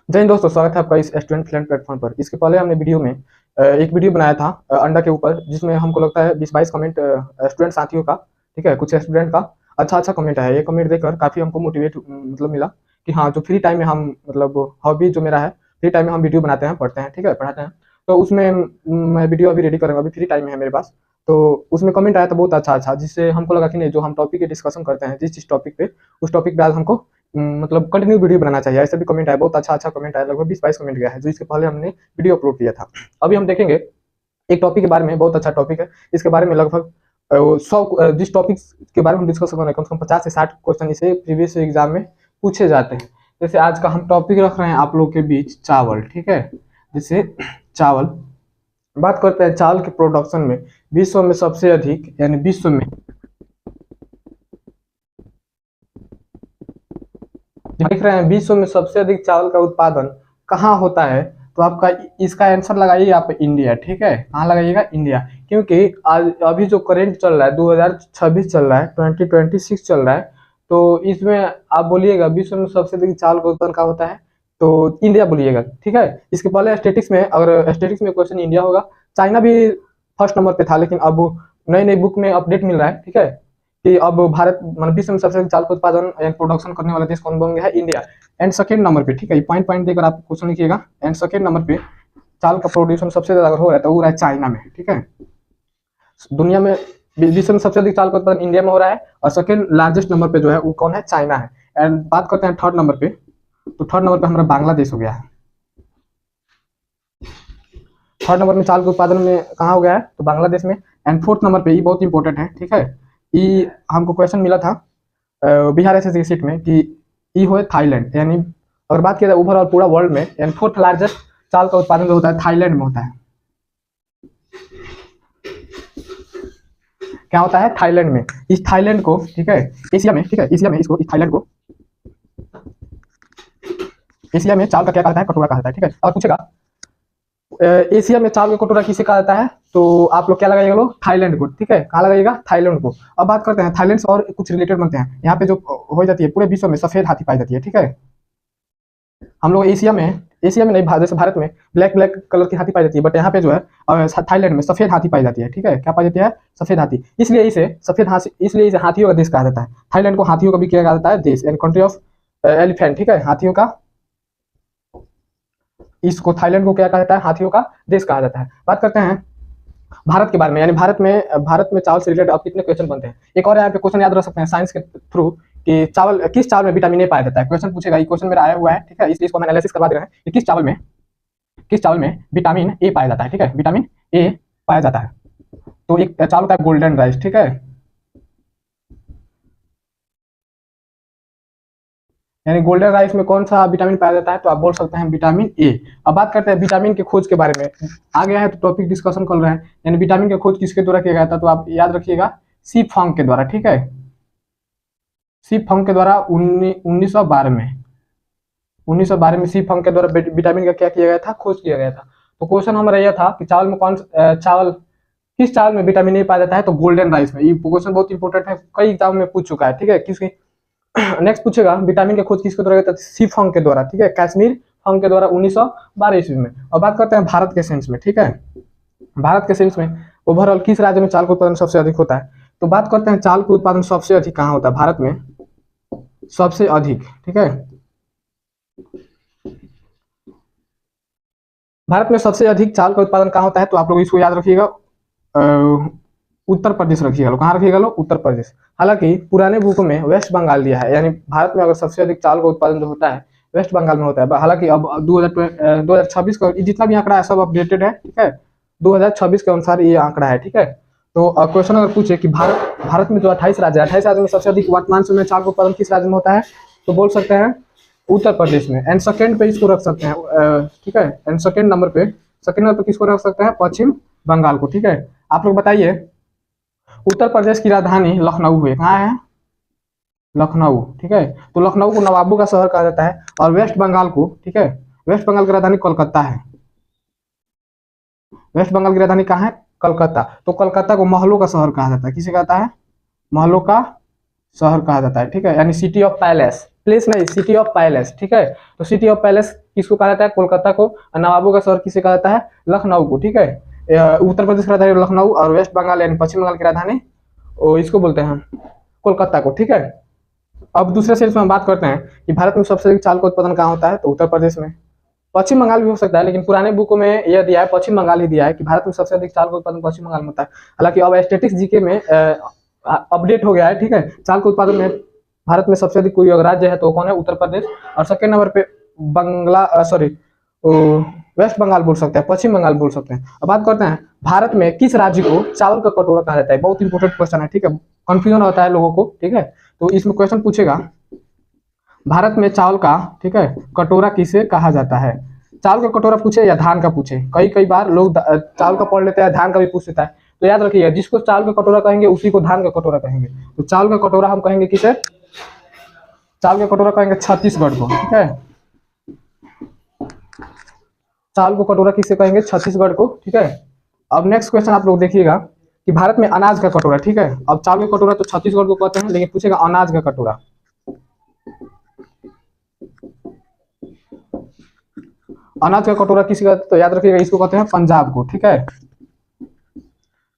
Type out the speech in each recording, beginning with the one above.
जय हिंद दोस्तों, स्वागत है आपका इस स्टूडेंट फ्रेंड प्लेटफॉर्म पर। इसके पहले हमने वीडियो में एक वीडियो बनाया था अंडा के ऊपर, जिसमें हमको लगता है 20-22 कमेंट स्टूडेंट साथियों का, ठीक है, कुछ स्टूडेंट का अच्छा अच्छा कमेंट है। ये कमेंट देखकर काफ़ी हमको मोटिवेट मतलब मिला कि हाँ, जो फ्री टाइम में हम मतलब हॉबी जो मेरा है, फ्री टाइम में हम वीडियो बनाते हैं, पढ़ते हैं, ठीक है, पढ़ाते हैं। तो उसमें मैं वीडियो अभी रेडी करूँगा, अभी फ्री टाइम है मेरे पास। तो उसमें कमेंट आया था बहुत अच्छा अच्छा, जिससे हमको लगा कि नहीं, जो हम टॉपिक की डिस्कशन करते हैं जिस टॉपिक पे, उस टॉपिक पे आज हमको मतलब कंटिन्यू वीडियो बनाना चाहिए। ऐसे भी कमेंट आया, बहुत अच्छा अच्छा कमेंट आया, लगभग 20-22 कमेंट गया है, जो इसके पहले हमने वीडियो अपलोड किया था। अभी हम देखेंगे एक टॉपिक के बारे में, बहुत अच्छा टॉपिक है। इसके बारे में लगभग 100 जिस टॉपिक के बारे में हम डिस्कस कर रहे हैं, कम से कम 50 से 60 क्वेश्चन इसे प्रीवियस एग्जाम में पूछे जाते हैं। जैसे आज का हम टॉपिक रख रहे हैं आप लोग के बीच, चावल, ठीक है। जैसे चावल, बात करते हैं चावल के प्रोडक्शन में विश्व में सबसे अधिक, यानी विश्व में देख रहे हैं विश्व में सबसे अधिक चावल का उत्पादन कहाँ होता है, तो आपका इसका आंसर लगाइए आप इंडिया, ठीक है। कहाँ लगाइएगा? इंडिया। क्योंकि आज अभी जो करेंट चल रहा है 2026 चल रहा है, 2026 चल रहा है, तो इसमें आप बोलिएगा विश्व में सबसे अधिक चावल का उत्पादन कहाँ होता है, तो इंडिया बोलिएगा, ठीक है। इसके पहले स्टेटिक्स में, अगर स्टेटिक्स में क्वेश्चन इंडिया होगा, चाइना भी फर्स्ट नंबर पे था, लेकिन अब नई नई बुक में अपडेट मिल रहा है, ठीक है, कि अब भारत मतलब विश्व में सबसे चावल का उत्पादन एंड प्रोडक्शन करने वाला देश कौन बन गया है? इंडिया। एंड सेकंड नंबर पे, ठीक है, पॉइंट पॉइंट देकर आप क्वेश्चन लिखिएगा। एंड सेकंड नंबर पे चावल का प्रोड्यूशन सबसे ज्यादा अगर हो रहा है तो वो रहा है चाइना में, ठीक है। दुनिया में विश्व में सबसे अधिक चावल का उत्पादन इंडिया में हो रहा है, और सेकंड लार्जेस्ट नंबर पे जो है वो कौन है? चाइना है। एंड बात करते हैं थर्ड नंबर पे, तो थर्ड नंबर पे हमारा बांग्लादेश हो गया है। थर्ड नंबर में चावल के उत्पादन में कहाँ हो गया है? तो बांग्लादेश में। एंड फोर्थ नंबर पे, ये बहुत इंपॉर्टेंट है, ठीक है, ये हमको क्वेश्चन मिला था बिहार एसएससी की सीट में कि ई हो थाईलैंड, यानी अगर बात किया जाए ओवरऑल पूरा वर्ल्ड में, यानी फोर्थ लार्जेस्ट चावल का उत्पादन जो होता है थाईलैंड में होता है। क्या होता है? थाईलैंड में। इस थाईलैंड को, ठीक है, एशिया में, ठीक है, एशिया में इसको, इस थाईलैंड को एशिया में चावल का क्या कहा जाता है? कटोरा कहा जाता है, ठीक है। और पूछेगा एशिया में चावल का कटोरा किसे कहा जाता है, तो आप लोग क्या लगाइएगा? लोग थाईलैंड को, ठीक है। कहाँ लगाइएगा? थाईलैंड को। अब बात करते हैं थाईलैंड से और कुछ रिलेटेड बनते हैं। यहाँ पे जो हो जाती है, पूरे विश्व में सफेद हाथी पाई जाती है, ठीक है। हम लोग एशिया में नहीं, जैसे भारत में ब्लैक ब्लैक कलर की हाथी पाई जाती है, बट यहाँ पे जो है थाईलैंड में सफेद हाथी पाई जाती है, ठीक है। क्या पाई जाती है? सफेद हाथी। इसलिए इसे सफेद हाथी, इसलिए इसे हाथियों का देश कहा जाता है। थाईलैंड को हाथियों का भी क्या कहा जाता है? देश, एंड कंट्री ऑफ एलिफेंट, ठीक है, हाथियों का। इसको थाईलैंड को क्या कहा जाता है? हाथियों का देश कहा जाता है। बात करते हैं भारत के बारे में, यानी भारत में चावल से रिलेटेड अब कितने क्वेश्चन बनते हैं। एक और यहाँ पे क्वेश्चन याद रख सकते हैं साइंस के थ्रू कि किस चावल में विटामिन ए पाया जाता है। क्वेश्चन पूछेगा, ये क्वेश्चन मेरा आया हुआ है, ठीक है, इसलिए इसको हम एनालिसिस करवा दे रहे हैं कि किस चावल में विटामिन ए पाया जाता है, ठीक है, विटामिन ए पाया जाता है। तो एक चावल होता है गोल्डन राइस, ठीक है, यानी गोल्डन राइस में कौन सा विटामिन पाया जाता है, तो आप बोल सकते हैं विटामिन ए। अब बात करते हैं विटामिन के खोज के बारे में। आ गया है तो टॉपिक डिस्कशन कर रहे हैं, यानी विटामिन की खोज किसके द्वारा किया गया था, तो आप याद रखिएगा सी फंग के द्वारा, ठीक है, सी फंग के द्वारा 1912 में, 1912 में सी फंग के द्वारा विटामिन का क्या किया गया था? खोज किया गया था। तो क्वेश्चन हमारा यह था कि चावल में किस चावल में विटामिन ए पाया जाता है, तो गोल्डन राइस में। ये क्वेश्चन बहुत इंपॉर्टेंट है, कई एग्जाम में पूछ चुका है, ठीक है। किसकी नेक्स्ट पूछेगा विटामिन की खोज किसके द्वारा किया था? सी फंग के द्वारा, ठीक है, कश्मीर फंग के द्वारा 1912 ईस्वी में। और बात करते हैं भारत के सेंस में, ठीक है, भारत के सेंस में ओवरऑल किस राज्य में चावल का उत्पादन सबसे अधिक होता है, तो बात करते हैं चावल का उत्पादन सबसे अधिक कहाँ होता है? भारत में सबसे अधिक, ठीक है, भारत में सबसे अधिक चावल का उत्पादन कहाँ होता है, तो आप लोग इसको याद रखिएगा, उत्तर प्रदेश रखिएगा लोग। कहाँ रखिएगा लोग? उत्तर प्रदेश। हालांकि पुराने बुक में वेस्ट बंगाल दिया है, यानी भारत में अगर सबसे अधिक चावल का उत्पादन जो होता है वेस्ट बंगाल में होता है। हालांकि अब 2026 का जितना भी आंकड़ा है सब अपडेटेड है, ठीक है, 2026 के अनुसार ये आंकड़ा है, ठीक है। तो क्वेश्चन अगर पूछे कि भारत में जो 28 राज्य है, 28 राज्य में सबसे अधिक वर्तमान समय चावल का उत्पादन किस राज्य में होता है, तो बोल सकते हैं उत्तर प्रदेश में। एंड सेकेंड पे इसको रख सकते हैं, ठीक है, एंड सेकेंड नंबर पे किसको रख सकते हैं? पश्चिम बंगाल को, ठीक है। आप लोग बताइए उत्तर प्रदेश की राजधानी लखनऊ है, कहाँ है? लखनऊ, ठीक है। तो लखनऊ को नवाबों का शहर कहा जाता है, और वेस्ट बंगाल को, ठीक है, वेस्ट बंगाल की राजधानी कोलकाता है। वेस्ट बंगाल की राजधानी कहाँ है? कलकत्ता। तो कलकत्ता को महलों का शहर कहा जाता है। किसे कहता है? महलों का शहर कहा जाता है, ठीक है, यानी सिटी ऑफ पैलेस, प्लेस नहीं, सिटी ऑफ पैलेस, ठीक है। तो सिटी ऑफ पैलेस किसको कहा जाता है? कोलकाता को। नवाबों का शहर किसे कहा जाता है? लखनऊ को, ठीक है। उत्तर प्रदेश की राजधानी लखनऊ और वेस्ट बंगाल यानी पश्चिम बंगाल की राजधानी इसको बोलते हैं कोलकाता को, ठीक है। अब दूसरे सेल्स में हम बात करते हैं कि भारत में सबसे अधिक चावल का उत्पादन कहाँ होता है? तो उत्तर प्रदेश में। पश्चिम बंगाल भी हो सकता है, लेकिन पुराने बुकों में यह दिया है, पश्चिम बंगाल ही दिया है कि भारत में सबसे अधिक चावल का उत्पादन पश्चिम बंगाल में होता है। हालांकि अब स्टैटिस्टिक्स जीके में अपडेट हो गया है, ठीक है। चावल के उत्पादन में भारत में सबसे अधिक कोई अगर राज्य है तो कौन है? उत्तर प्रदेश। और सेकेंड नंबर पे वेस्ट बंगाल बोल सकते हैं, पश्चिम बंगाल बोल सकते हैं। अब बात करते हैं भारत में किस राज्य को चावल का कटोरा कहा जाता है? बहुत इंपॉर्टेंट क्वेश्चन है, ठीक है। कंफ्यूजन होता है लोगों को, ठीक है। तो इसमें क्वेश्चन पूछेगा भारत में चावल का, ठीक है, कटोरा किसे कहा जाता है? चावल का कटोरा पूछे या धान का पूछे? कई बार लोग चावल का पढ़ लेते हैं, धान का भी पूछ लेता है। तो याद रखिए, जिसको चावल का कटोरा कहेंगे उसी को धान का कटोरा कहेंगे। तो चावल का कटोरा हम कहेंगे किसे? चावल का कटोरा कहेंगे छत्तीसगढ़ को, ठीक है। चावल को कटोरा किसे कहेंगे? छत्तीसगढ़ को, ठीक है। अब नेक्स्ट क्वेश्चन आप लोग देखिएगा कि भारत में अनाज का कटोरा, ठीक है। अब चावल का कटोरा तो छत्तीसगढ़ को कहते हैं, लेकिन पूछेगा अनाज का कटोरा। अनाज का कटोरा किसी कहते हैं? तो याद रखिएगा, इसको कहते हैं पंजाब को, ठीक है।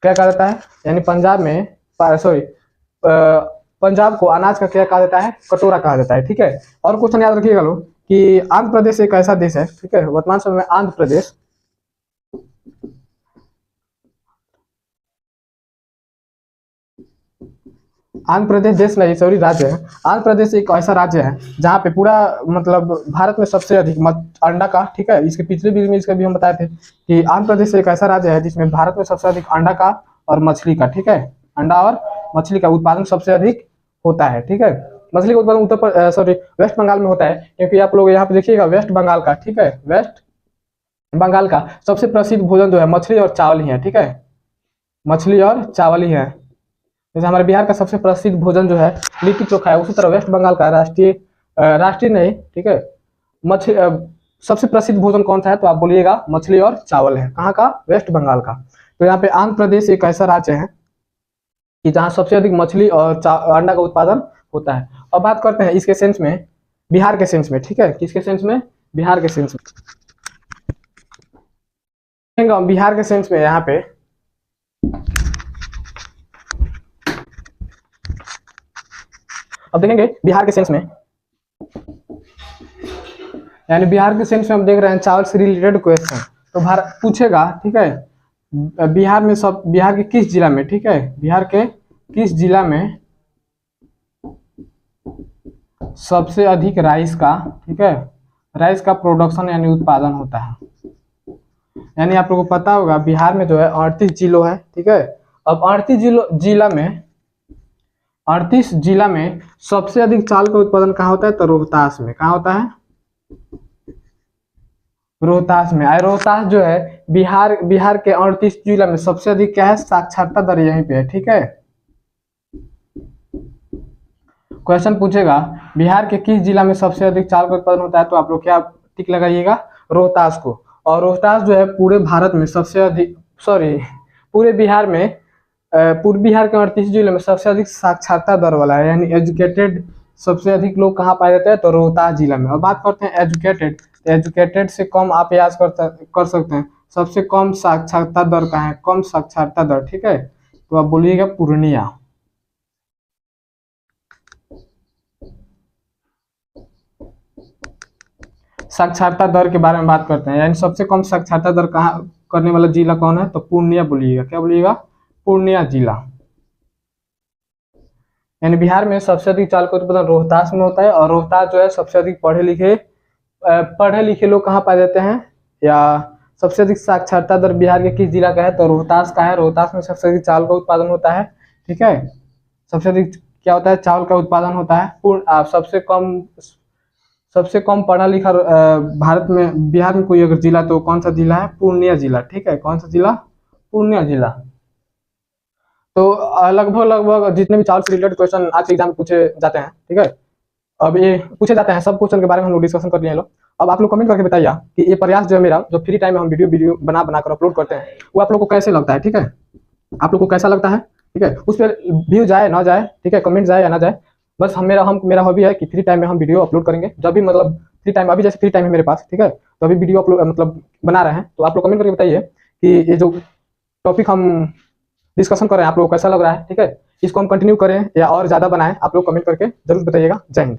क्या कहा जाता है? यानी पंजाब में पंजाब को अनाज का क्या कहा जाता है? कटोरा कहा जाता है, ठीक है। और क्वेश्चन याद रखिएगा लोग कि आंध्र प्रदेश एक ऐसा देश है, ठीक है, वर्तमान समय में आंध्र प्रदेश देश नहीं, सॉरी, राज्य है। आंध्र प्रदेश एक ऐसा राज्य है जहाँ पे पूरा मतलब भारत में सबसे अधिक अंडा का, ठीक है। इसके पिछले वीडियो में इसका भी हम बताए थे कि आंध्र प्रदेश एक ऐसा राज्य है जिसमें भारत में सबसे अधिक अंडा का और मछली का, ठीक है, अंडा और मछली का उत्पादन सबसे अधिक होता है, ठीक है। मछली का उत्पादन वेस्ट बंगाल में होता है, क्योंकि आप लोग यहाँ पे देखिएगा वेस्ट बंगाल का, ठीक है, वेस्ट बंगाल का सबसे प्रसिद्ध भोजन जो है मछली और चावल ही है, ठीक है। मछली और चावल ही है। जैसे हमारे बिहार का सबसे प्रसिद्ध भोजन जो है लिट्टी चोखा है, उसी तरह वेस्ट बंगाल का राष्ट्रीय नहीं, ठीक है, मछली सबसे प्रसिद्ध भोजन कौन सा है? तो आप बोलिएगा मछली और चावल है। कहाँ का? वेस्ट बंगाल का। तो यहाँ पे आंध्र प्रदेश एक ऐसा राज्य है कि जहाँ सबसे अधिक मछली और अंडा का उत्पादन होता है। अब बात करते हैं इसके सेंस में, बिहार के सेंस में, ठीक है। किसके सेंस में? बिहार के सेंस में। बिहार के सेंस में यहाँ पे अब देखेंगे बिहार के सेंस में, यानी बिहार के सेंस में हम देख रहे हैं चावल से रिलेटेड क्वेश्चन। तो भारत पूछेगा, ठीक है, बिहार के किस जिला में, ठीक है, बिहार के किस जिला में सबसे अधिक राइस का, ठीक है, राइस का प्रोडक्शन यानी उत्पादन होता है। यानी आप लोगों को पता होगा बिहार में जो है 38 जिलों है, ठीक है। अब 38 जिला में सबसे अधिक चावल का उत्पादन कहाँ होता है? तो रोहतास में। कहाँ होता है? रोहतास में। रोहतास जो है बिहार के 38 जिला में सबसे अधिक क्या है? साक्षरता दर यहीं पे है, ठीक है। क्वेश्चन पूछेगा बिहार के किस जिला में सबसे अधिक चावल का उत्पादन होता है? तो आप लोग क्या टिक लगाइएगा? रोहतास को। और रोहतास जो है पूरे भारत में सबसे अधिक, पूरे बिहार में, पूर्वी बिहार के 38 जिले में सबसे अधिक साक्षरता दर वाला है, यानी एजुकेटेड सबसे अधिक लोग कहाँ पाए जाते हैं? तो रोहतास जिला में। और बात करते हैं एजुकेटेड, तो एजुकेटेड से कम आप याद कर सकते हैं सबसे कम साक्षरता दर कहाँ है? कम साक्षरता दर, ठीक है। तो आप बोलिएगा पूर्णिया। साक्षरता दर के बारे में बात करते हैं, यानी सबसे कम साक्षरता दर कहाँ करने वाला जिला कौन है? तो पूर्णिया बोलिएगा। क्या बोलिएगा? पूर्णिया जिला। यानी बिहार में सबसे अधिक चावल का उत्पादन रोहतास में होता है। और रोहतास जो है सबसे अधिक पढ़े लिखे लोग कहाँ पाए जाते हैं, या सबसे अधिक साक्षरता दर बिहार के किस जिला का है? तो रोहतास का है। रोहतास में सबसे अधिक चावल का उत्पादन होता है, ठीक है। सबसे अधिक क्या होता है? चावल का उत्पादन होता है। सबसे कम पढ़ा लिखा भारत में, बिहार में कोई अगर जिला तो कौन सा जिला है? पूर्णिया जिला, ठीक है। कौन सा जिला? पूर्णिया जिला। तो लगभग जितने भी चावल से रिलेटेड क्वेश्चन आज के एग्जाम में पूछे जाते हैं, ठीक है, अब ये पूछे जाते हैं, सब क्वेश्चन के बारे में हम लोग डिस्कशन कर लिए हैं लोग। अब आप लोग कमेंट करके बताइए कि ये प्रयास जो है मेरा, जो फ्री टाइम में हम वीडियो बना कर अपलोड करते हैं, वो आप लोग को कैसे लगता है, ठीक है। आप लोग को कैसा लगता है, ठीक है। उस पर व्यू जाए ना जाए, ठीक है, कमेंट जाए या ना जाए, बस हम मेरा हॉबी है कि फ्री टाइम में हम वीडियो अपलोड करेंगे, जब भी मतलब फ्री टाइम, अभी जैसे फ्री टाइम है मेरे पास, ठीक है, तो अभी वीडियो अपलोड मतलब बना रहे हैं। तो आप लोग कमेंट करके बताइए कि ये जो टॉपिक हम डिस्कशन कर रहे हैं आप लोग को कैसा लग रहा है, ठीक है, इसको हम कंटिन्यू करें या और ज़्यादा बनाएं, आप लोग कमेंट करके जरूर बताइएगा। जय हिंद।